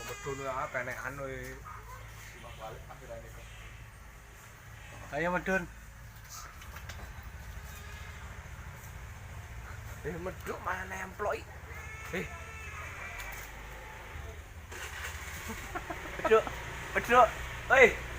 medun ya kenekan we. Simak balik akhirane kok. Ayo medun. Meduk mana nemploki. Meduk. Meduk. Hei.